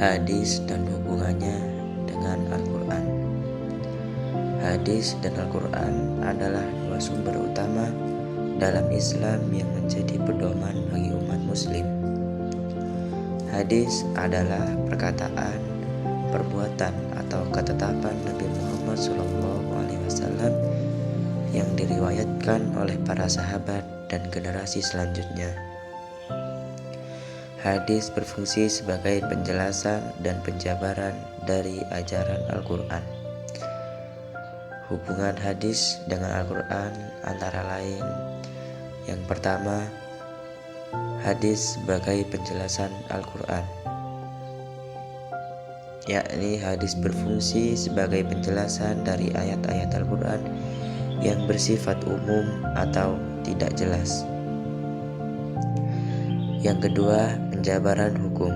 Hadis dan hubungannya dengan Al-Quran. Hadis dan Al-Quran adalah dua sumber utama dalam Islam yang menjadi pedoman bagi umat muslim. Hadis adalah perkataan, perbuatan atau ketetapan Nabi Muhammad SAW yang diriwayatkan oleh para sahabat dan generasi selanjutnya. Hadis berfungsi sebagai penjelasan dan penjabaran dari ajaran Al-Quran. Hubungan hadis dengan Al-Quran antara lain: yang pertama, hadis sebagai penjelasan Al-Quran, yakni hadis berfungsi sebagai penjelasan dari ayat-ayat Al-Quran yang bersifat umum atau tidak jelas. Yang kedua, penjabaran hukum.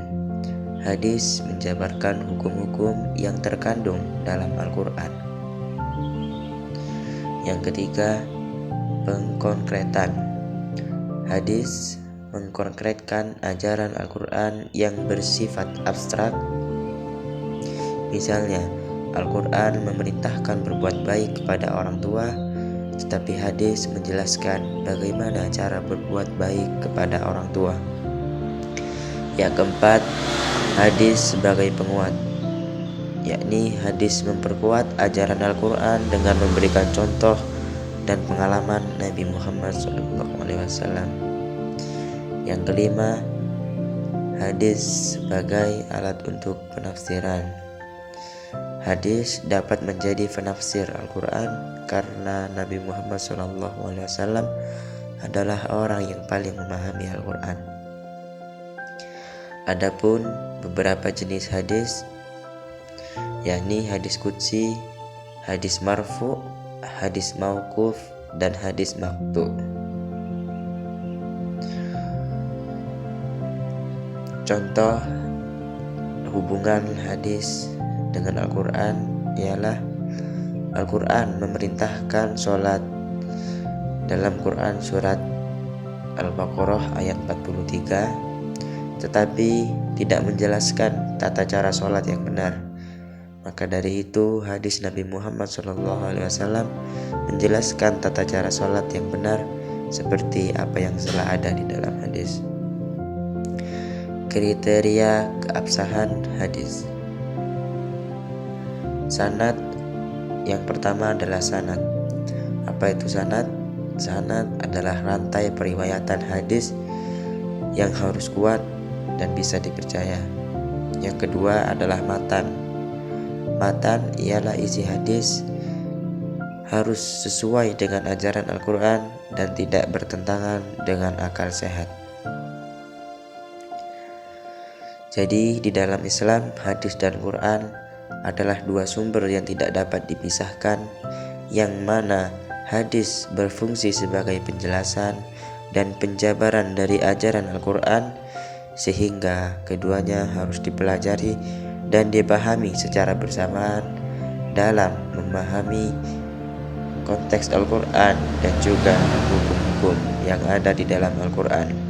Hadis menjabarkan hukum-hukum yang terkandung dalam Al-Quran. Yang ketiga, pengkonkretan. Hadis mengkonkretkan ajaran Al-Quran yang bersifat abstrak. Misalnya, Al-Quran memerintahkan berbuat baik kepada orang tua, tetapi hadis menjelaskan bagaimana cara berbuat baik kepada orang tua. Yang keempat, hadis sebagai penguat, yakni hadis memperkuat ajaran Al-Quran dengan memberikan contoh dan pengalaman Nabi Muhammad SAW. Yang kelima, hadis sebagai alat untuk penafsiran. Hadis dapat menjadi penafsir Al-Quran karena Nabi Muhammad SAW adalah orang yang paling memahami Al-Quran. Adapun beberapa jenis hadis, yakni hadis qudsi, hadis marfu, hadis mauquf, dan hadis maqtu'. Contoh hubungan hadis dengan Al-Quran ialah Al-Quran memerintahkan sholat dalam Quran surat Al-Baqarah ayat 43, tetapi tidak menjelaskan tata cara sholat yang benar. Maka dari itu hadis Nabi Muhammad SAW menjelaskan tata cara sholat yang benar seperti apa yang telah ada di dalam hadis. Kriteria keabsahan hadis. Sanad. Yang pertama adalah sanad. Apa itu sanad? Sanad adalah rantai periwayatan hadis yang harus kuat dan bisa dipercaya. Yang kedua adalah matan. Matan ialah isi hadis harus sesuai dengan ajaran Al-Quran dan tidak bertentangan dengan akal sehat. Jadi di dalam Islam, hadis dan Quran adalah dua sumber yang tidak dapat dipisahkan, yang mana hadis berfungsi sebagai penjelasan dan penjabaran dari ajaran Al-Quran, sehingga keduanya harus dipelajari dan dipahami secara bersamaan dalam memahami konteks Al-Quran dan juga hukum-hukum yang ada di dalam Al-Quran.